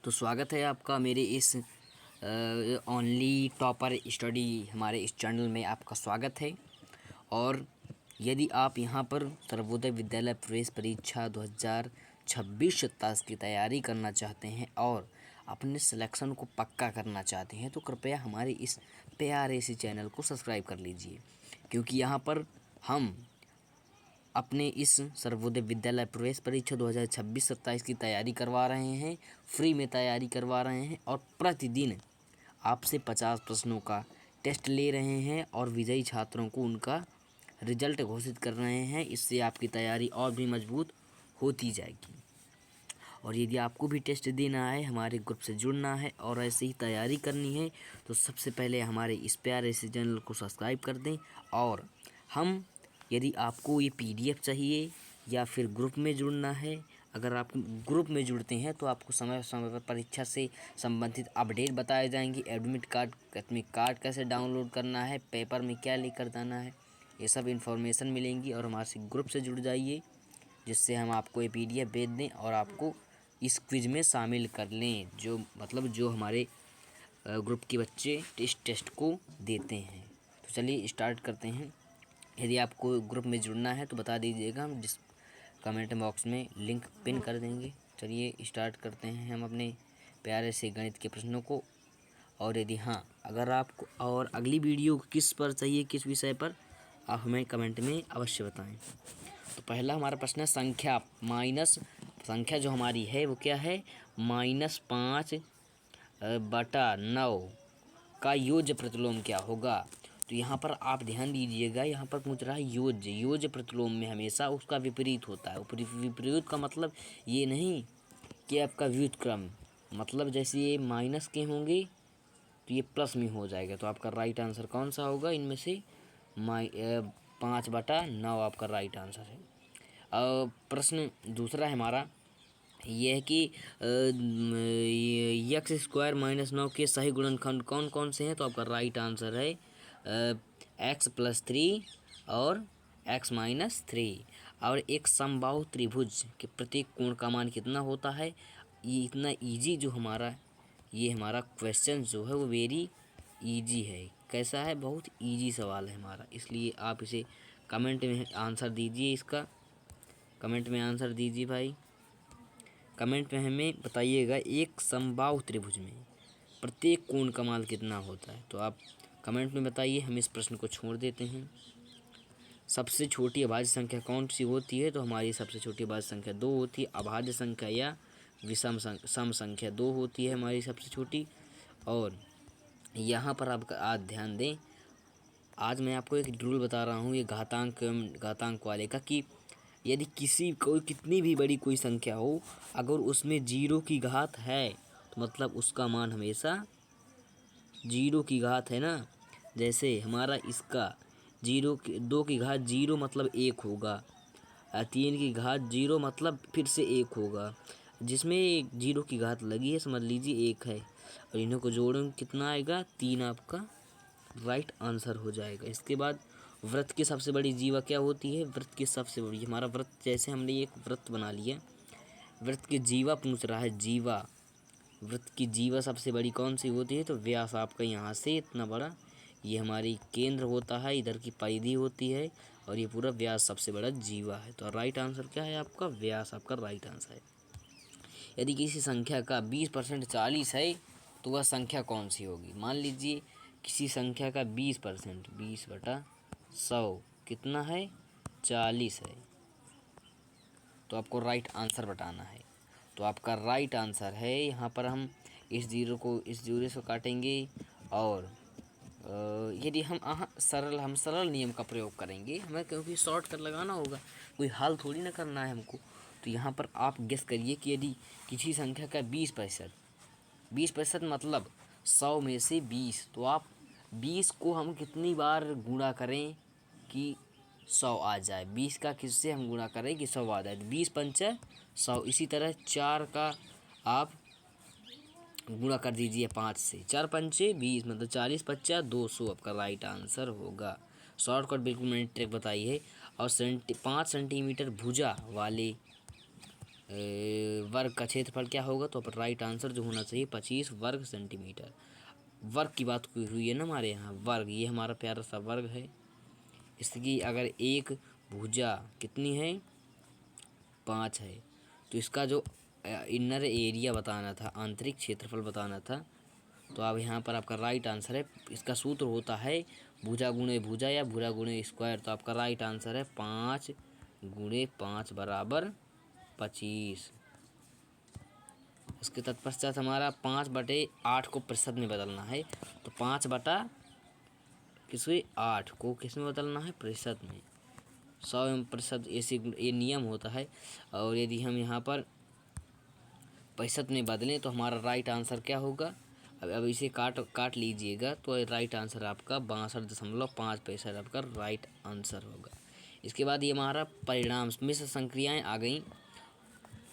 तो स्वागत है आपका मेरे इस ओनली टॉपर स्टडी हमारे इस चैनल में आपका स्वागत है। और यदि आप यहाँ पर सर्वोदय विद्यालय प्रवेश परीक्षा 2026-27 की तैयारी करना चाहते हैं और अपने सिलेक्शन को पक्का करना चाहते हैं तो कृपया हमारे इस प्यारे से चैनल को सब्सक्राइब कर लीजिए, क्योंकि यहाँ पर हम अपने इस सर्वोदय विद्यालय प्रवेश परीक्षा 2026-27 की तैयारी करवा रहे हैं, फ्री में तैयारी करवा रहे हैं और प्रतिदिन आपसे 50 प्रश्नों का टेस्ट ले रहे हैं और विजयी छात्रों को उनका रिजल्ट घोषित कर रहे हैं। इससे आपकी तैयारी और भी मजबूत होती जाएगी। और यदि आपको भी टेस्ट देना है, हमारे ग्रुप से जुड़ना है और ऐसे ही तैयारी करनी है तो सबसे पहले हमारे इस प्यारे से चैनल को सब्सक्राइब कर दें। और हम यदि आपको ये पीडीएफ चाहिए या फिर ग्रुप में जुड़ना है, अगर आप ग्रुप में जुड़ते हैं तो आपको समय समय पर परीक्षा से संबंधित अपडेट बताए जाएंगे। एडमिट कार्ड कैसे डाउनलोड करना है, पेपर में क्या लेकर जाना है, ये सब इन्फॉर्मेशन मिलेंगी। और हमारे ग्रुप से जुड़ जाइए, जिससे हम आपको ये पीडीएफ भेज दें और आपको इस क्विज़ में शामिल कर लें, जो हमारे ग्रुप के बच्चे टेस्ट को देते हैं। तो चलिए स्टार्ट करते हैं। यदि आपको ग्रुप में जुड़ना है तो बता दीजिएगा, हम जिस कमेंट बॉक्स में लिंक पिन कर देंगे। चलिए स्टार्ट करते हैं हम अपने प्यारे से गणित के प्रश्नों को। और यदि अगर आपको और अगली वीडियो किस पर चाहिए, किस विषय पर, आप हमें कमेंट में अवश्य बताएं। तो पहला हमारा प्रश्न है संख्या जो हमारी है वो क्या है, -5/9 का योज्य प्रतिलोम क्या होगा। तो यहाँ पर आप ध्यान दीजिएगा, यहाँ पर पूछ रहा है योज्य प्रतिलोम में हमेशा उसका विपरीत होता है। विपरीत का मतलब ये नहीं कि आपका व्युत्क्रम, मतलब जैसे ये माइनस के होंगे तो ये प्लस में हो जाएगा। तो आपका राइट आंसर कौन सा होगा इनमें से, 5/9 आपका राइट आंसर है। प्रश्न दूसरा है हमारा, यह है कि x² - 9 के सही गुणनखंड कौन कौन से हैं। तो आपका राइट आंसर है x+3 और x-3। और एक समबाहु त्रिभुज के प्रत्येक कोण का मान कितना होता है। ये इतना इजी जो ये हमारा क्वेश्चन जो है वो वेरी इजी है। कैसा है, बहुत इजी सवाल है हमारा, इसलिए आप इसे कमेंट में आंसर दीजिए। इसका कमेंट में आंसर दीजिए भाई। कमेंट में हमें बताइएगा एक समबाहु त्रिभुज में प्रत्येक कोण का मान कितना होता है। तो आप कमेंट में बताइए, हम इस प्रश्न को छोड़ देते हैं। सबसे छोटी अभाज्य संख्या कौन सी होती है। तो हमारी सबसे छोटी अभाज्य संख्या 2 होती है। अभाज्य संख्या या सम संख्या 2 होती है हमारी सबसे छोटी। और यहाँ पर आप आज ध्यान दें, आज मैं आपको एक रूल बता रहा हूँ ये घातांक वाले का, कि यदि कितनी भी बड़ी कोई संख्या हो, अगर उसमें 0 की घात है तो मतलब उसका मान हमेशा 0 की घात है ना। जैसे हमारा इसका 2 की घात 0 मतलब 1 होगा, 3 की घात 0 मतलब फिर से 1 होगा। जिसमें 0 की घात लगी है समझ लीजिए 1 है, और इन्हों को जोड़ें कितना आएगा, 3 आपका राइट आंसर हो जाएगा। इसके बाद वृत्त की सबसे बड़ी जीवा क्या होती है। वृत्त की सबसे बड़ी, हमारा वृत्त जैसे हमने एक वृत्त बना लिया, वृत्त की जीवा पूछ रहा है, जीवा वृत्त की जीवा सबसे बड़ी कौन सी होती है। तो व्यास आपका यहाँ से इतना बड़ा, ये हमारी केंद्र होता है, इधर की परिधि होती है, और ये पूरा व्यास सबसे बड़ा जीवा है। तो राइट आंसर क्या है आपका, व्यास आपका राइट आंसर है। यदि किसी संख्या का 20% 40 है तो वह संख्या कौन सी होगी। मान लीजिए किसी संख्या का 20%, 20/100 कितना है, 40 है। तो आपको राइट आंसर बताना है। तो आपका राइट आंसर है, यहाँ पर हम इस जीरो से काटेंगे। और यदि हम सरल नियम का प्रयोग करेंगे, हमें क्योंकि शॉर्टकट लगाना होगा, कोई हल थोड़ी ना करना है हमको। तो यहाँ पर आप गेस करिए कि यदि किसी संख्या का 20% मतलब 100 में से 20, तो आप 20 को हम कितनी बार गुणा करें कि 100 आ जाए। 20 का किससे हम गुणा करें कि 100 आ जाए। 20×5 = 100। इसी तरह 4 का आप गुणा कर दीजिए 5 से, 4×5 = 20 मतलब 40×5 = 200 आपका राइट आंसर होगा। शॉर्टकट बिल्कुल मैंने ट्रिक बताई है। और 5 सेंटीमीटर भुजा वाले वर्ग का क्षेत्रफल क्या होगा, तो राइट आंसर जो होना चाहिए 25 वर्ग सेंटीमीटर। वर्ग की बात हुई है ना हमारे यहाँ, वर्ग, ये हमारा प्यारा सा वर्ग है। इसकी अगर एक भुजा कितनी है, 5 है, तो इसका जो इनर एरिया बताना था, आंतरिक क्षेत्रफल बताना था, तो अब यहाँ पर आपका राइट आंसर है, इसका सूत्र होता है भुजा गुणे भुजा या भुजा गुणे स्क्वायर। तो आपका राइट आंसर है 5 गुणे 5 बराबर 25। इसके तत्पश्चात हमारा 5/8 को प्रतिशत में बदलना है, तो 5/8 को किस में बदलना है, प्रतिशत में। 100% ऐसे ये नियम होता है। और यदि हम यहाँ पर प्रतिशत में बदलें तो हमारा राइट आंसर क्या होगा, अब इसे काट लीजिएगा, तो राइट आंसर आपका 62.5% आपका राइट आंसर होगा। इसके बाद ये हमारा परिणाम, मिश्र संक्रियाएँ आ गई।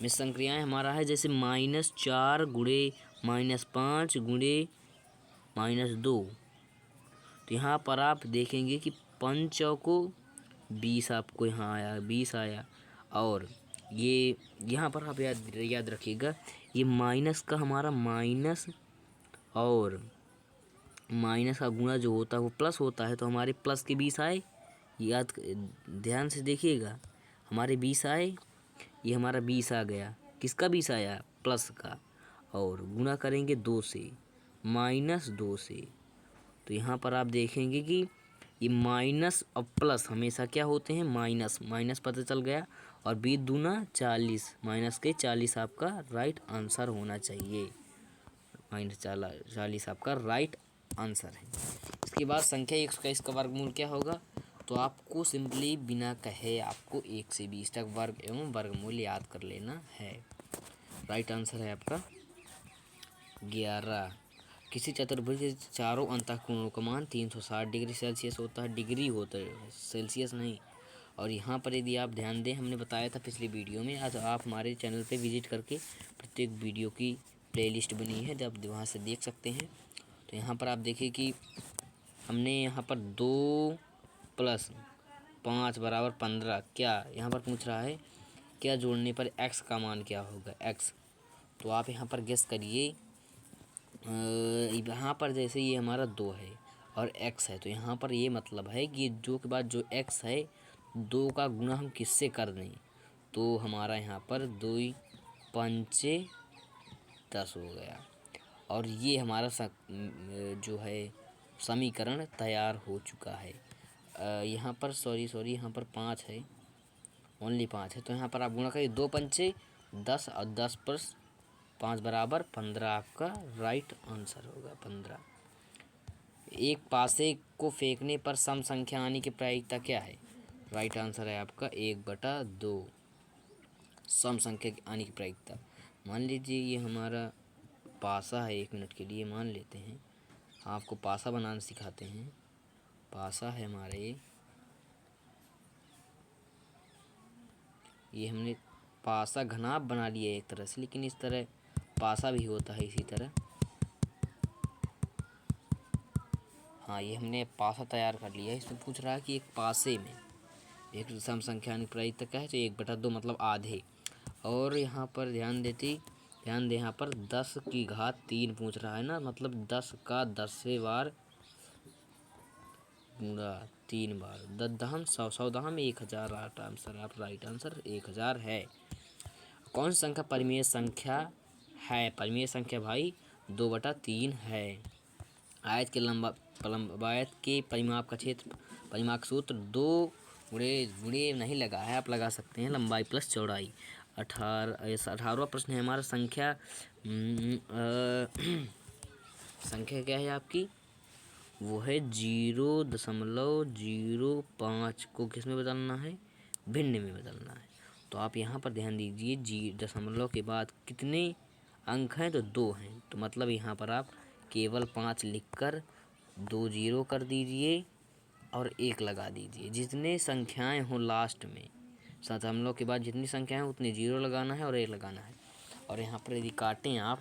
मिश्र संक्रियाएँ हमारा है जैसे -4 गुणे -5 गुणे -2। तो यहाँ पर आप देखेंगे कि 5 को 20 आपको यहाँ आया, 20 आया। और ये यहाँ पर आप याद रखिएगा, ये माइनस का हमारा माइनस और माइनस का गुणा जो होता है वो प्लस होता है, तो हमारे प्लस के 20 आए। ध्यान से देखिएगा, हमारे 20 आए, ये हमारा 20 आ गया। किसका 20 आया, प्लस का। और गुणा करेंगे 2 से, -2 से। तो यहाँ पर आप देखेंगे कि ये माइनस और प्लस हमेशा क्या होते हैं, माइनस। माइनस पता चल गया, और 20 दूना 40, माइनस के 40 आपका राइट आंसर होना चाहिए। -40 आपका राइट आंसर है। इसके बाद संख्या 121 का वर्गमूल क्या होगा, तो आपको सिंपली बिना कहे आपको 1 से 20 तक वर्ग एवं वर्गमूल याद कर लेना है। राइट आंसर है आपका 11। किसी चतुर्भुज के चारों अंतःकोणों का मान 360 डिग्री सेल्सियस होता है, डिग्री होता है, सेल्सियस नहीं। और यहाँ पर यदि आप ध्यान दें, हमने बताया था पिछली वीडियो में, आज आप हमारे चैनल पे विजिट करके प्रत्येक वीडियो की प्लेलिस्ट बनी है, जब वहाँ से देख सकते हैं। तो यहाँ पर आप देखिए कि हमने यहाँ पर 2 + 5 = 15, क्या यहाँ पर पूछ रहा है, क्या जोड़ने पर x का मान क्या होगा, x। तो आप यहाँ पर गेस करिए, यहाँ पर जैसे ये हमारा 2 है और x है, तो यहाँ पर ये मतलब है कि जो के बाद जो x है, 2 का गुणा हम किससे कर दें, तो हमारा यहाँ पर 2 × 5 = 10 हो गया। और ये हमारा जो है समीकरण तैयार हो चुका है। यहाँ पर सॉरी यहाँ पर 5 है, ओनली 5 है, तो यहाँ पर आप गुणा करिए, 2 × 5 = 10 और 10 + 5 = 15 आपका राइट आंसर होगा, 15। एक पासे को फेंकने पर सम संख्या आने की प्रायिकता क्या है, राइट आंसर है आपका 1/2 सम संख्या आने की प्रायिकता। मान लीजिए ये हमारा पासा है, 1 मिनट के लिए मान लेते हैं, आपको पासा बनाना सिखाते हैं। पासा है हमारे, ये हमने पासा घनाभ बना लिया एक तरह से, लेकिन इस तरह पासा भी होता है इसी तरह। हाँ, ये हमने पासा तैयार कर लिया है। इसमें पूछ रहा है कि एक पासे में एक सम संख्या प्रायिकता क्या है, तो 1/2 मतलब आधे। और यहाँ पर ध्यान दे, यहाँ पर 10⁻³ पूछ रहा है ना, मतलब 10 का 10वें बार गुणा 3 बार, 10 100, 100 1000 आंसर, आप राइट आंसर 1000 है। कौन सी संख्या परिमेय संख्या है, परिमेय संख्या भाई 2/3 है। आयत के लंबायत के परिमाप का क्षेत्र, परिमाप का सूत्र 2 गुणे नहीं लगा है, आप लगा सकते हैं, लंबाई + चौड़ाई। 18वां प्रश्न है हमारा, संख्या संख्या क्या है आपकी, वो है 0.05 को किस में बदलना है, भिन्न में बदलना है। तो आप यहाँ पर ध्यान दीजिए, दशमलव के बाद कितने अंक हैं, तो 2 हैं, तो मतलब यहाँ पर आप केवल 5 लिखकर 2 0 कर दीजिए और 1 लगा दीजिए। जितने संख्याएं हों लास्ट में, दशमलव के बाद जितनी संख्याएं हैं उतने 0 लगाना है और 1 लगाना है। और यहाँ पर यदि काटें आप,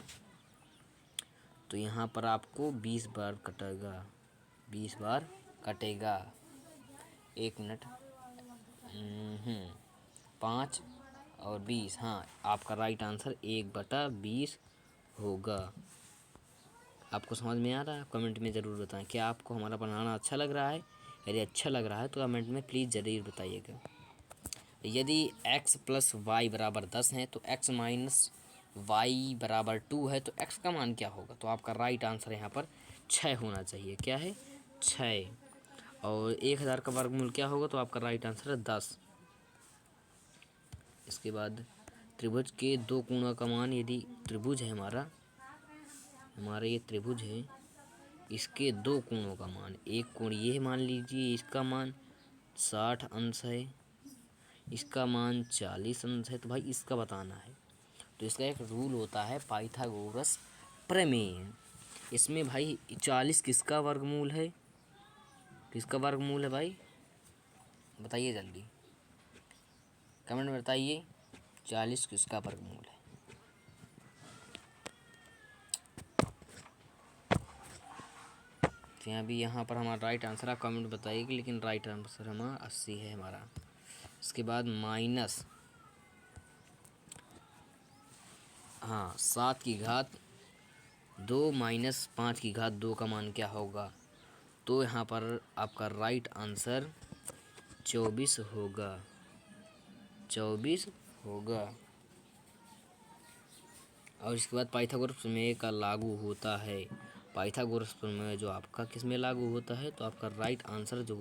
तो यहाँ पर आपको 20 बार कटेगा, 20 बार कटेगा। 1 मिनट, 5 और 20। हाँ, आपका राइट आंसर 1/20 होगा। आपको समझ में आ रहा है? कमेंट में ज़रूर बताएं। क्या आपको हमारा बनाना अच्छा लग रहा है? यदि अच्छा लग रहा है तो कमेंट में प्लीज़ ज़रूर बताइएगा। यदि x + y = 10 है तो x - y = 2 है तो x का मान क्या होगा? तो आपका राइट आंसर यहाँ पर 6 होना चाहिए। क्या है? 6। और 1000 का वर्गमूल क्या होगा? तो आपका राइट आंसर है 10। इसके बाद त्रिभुज के दो कोणों का मान, यदि त्रिभुज है हमारा ये त्रिभुज है, इसके दो कोणों का मान, एक कोण ये मान लीजिए, इसका मान 60 अंश है, इसका मान 40 अंश है, तो भाई इसका बताना है। तो इसका एक रूल होता है पाइथागोरस प्रमेय। इसमें भाई 40 किसका वर्गमूल है? किसका वर्गमूल है भाई? बताइए जल्दी, कमेंट में बताइए 40 किसका वर्गमूल है? तो यहाँ पर हमारा राइट आंसर आप कमेंट बताइएगा, लेकिन राइट आंसर हमारा 80 है हमारा। इसके बाद माइनस 7 की घात 2 माइनस 5 की घात 2 का मान क्या होगा? तो यहाँ पर आपका राइट आंसर 24 होगा। 24 होगा। और इसके बाद पाइथागोरस प्रमेय का लागू होता है। पाइथागोरस प्रमेय जो आपका किस में लागू होता है? तो आपका राइट आंसर जो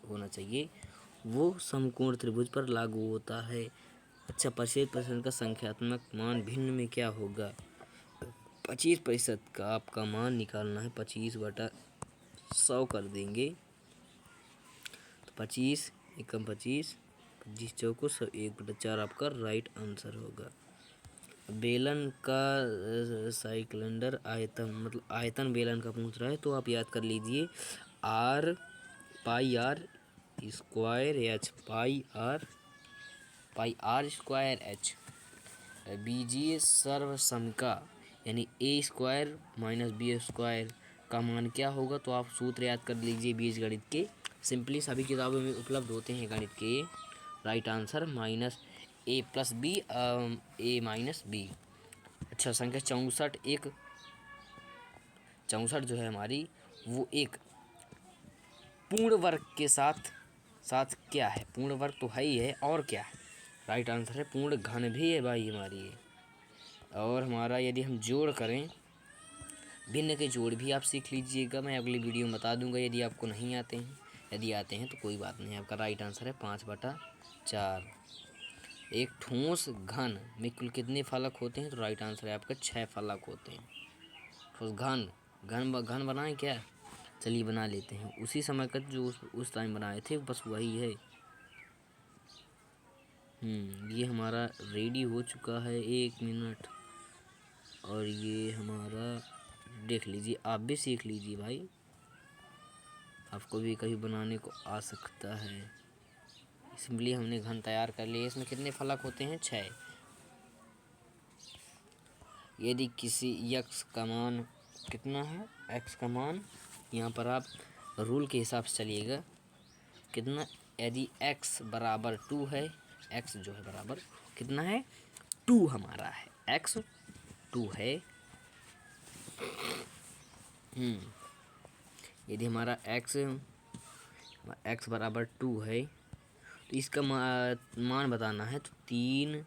होना चाहिए वो समकोण त्रिभुज पर लागू होता है। अच्छा, 25% का संख्यात्मक मान भिन्न में क्या होगा? 25% का आपका मान निकालना है। 25/100 कर देंगे तो 25 एकम 25, 25 चौको 100, 1/4 आपका राइट आंसर होगा। बेलन का साइलेंडर आयतन, मतलब आयतन बेलन का पूछ रहा है, तो आप याद कर लीजिए r πr² πr² बीजीय सर्वसमका यानी a² - b² का मान क्या होगा? तो आप सूत्र याद कर लीजिए बीजगणित के, सिंपली सभी किताबों में उपलब्ध होते हैं गणित के। Right answer -a + b a - b। अच्छा, संख्या 64 जो है हमारी, वो एक पूर्ण वर्ग के साथ क्या है? पूर्ण वर्ग तो है ही है, और क्या है? राइट आंसर है पूर्ण घन भी है भाई हमारी ये। और हमारा यदि हम जोड़ करें, भिन्न के जोड़ भी आप सीख लीजिएगा, मैं अगली वीडियो में बता दूंगा यदि आपको नहीं आते हैं। यदि आते हैं तो कोई बात नहीं, आपका राइट आंसर है 5/4। एक ठोस घन में कुल कितने फलक होते हैं? तो राइट आंसर है आपका 6 फलक होते हैं। ठोस घन बनाएं क्या? चलिए बना लेते हैं। उसी समय का जो उस टाइम बनाए थे बस वही है। ये हमारा रेडी हो चुका है, 1 मिनट। और ये हमारा देख लीजिए, आप भी सीख लीजिए भाई, आपको भी कभी बनाने को आ सकता है। सिंपली हमने घन तैयार कर लिया। इसमें कितने फलक होते हैं? 6। यदि किसी x का मान कितना है? x का मान यहाँ पर आप रूल के हिसाब से चलिएगा। कितना? यदि x = 2 है, x जो है बराबर कितना है? 2 हमारा है, x 2 है। यदि हमारा x = 2 है तो इसका मान बताना है। तो 3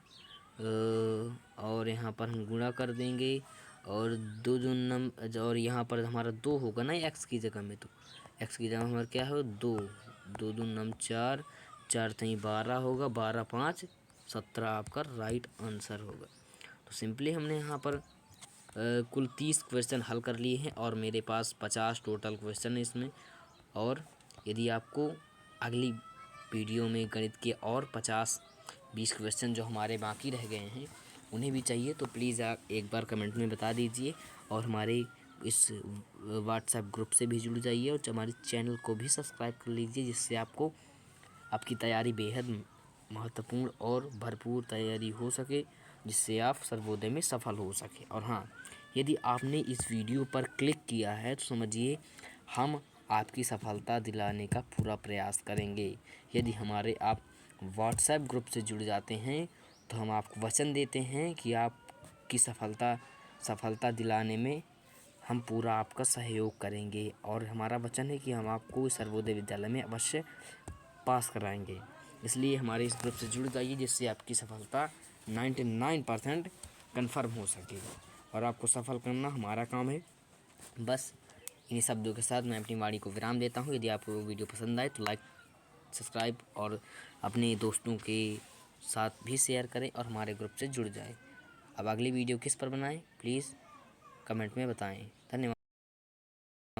और यहाँ पर हम गुणा कर देंगे, और 2 दूनम, और यहाँ पर हमारा 2 होगा ना x की जगह में, तो x की जगह हमारा क्या है? 2 2 दूनम 4, 4 3 12 होगा, 12 5 17 आपका राइट आंसर होगा। तो सिंपली हमने यहाँ पर कुल 30 क्वेश्चन हल कर लिए हैं, और मेरे पास 50 टोटल क्वेश्चन है इसमें। और यदि आपको अगली वीडियो में गणित के और 50-20 क्वेश्चन जो हमारे बाकी रह गए हैं उन्हें भी चाहिए, तो प्लीज़ आप एक बार कमेंट में बता दीजिए। और हमारे इस व्हाट्सएप ग्रुप से भी जुड़ जाइए, और हमारे चैनल को भी सब्सक्राइब कर लीजिए, जिससे आपको आपकी तैयारी बेहद महत्वपूर्ण और भरपूर तैयारी हो सके, जिससे आप सर्वोदय में सफल हो सके। और हाँ, यदि आपने इस वीडियो पर क्लिक किया है तो समझिए हम आपकी सफलता दिलाने का पूरा प्रयास करेंगे। यदि हमारे आप व्हाट्सएप ग्रुप से जुड़ जाते हैं तो हम आपको वचन देते हैं कि आपकी सफलता दिलाने में हम पूरा आपका सहयोग करेंगे और हमारा वचन है कि हम आपको सर्वोदय विद्यालय में अवश्य पास कराएंगे। इसलिए हमारे इस ग्रुप से जुड़ जाइए जिससे आपकी सफलता 99% कन्फर्म हो सके और आपको सफल करना हमारा काम है। बस इन्हीं शब्दों के साथ मैं अपनी वाणी को विराम देता हूँ। यदि आपको वीडियो पसंद आए तो लाइक, सब्सक्राइब और अपने दोस्तों के साथ भी शेयर करें और हमारे ग्रुप से जुड़ जाएं। अब अगली वीडियो किस पर बनाएं प्लीज़ कमेंट में बताएं।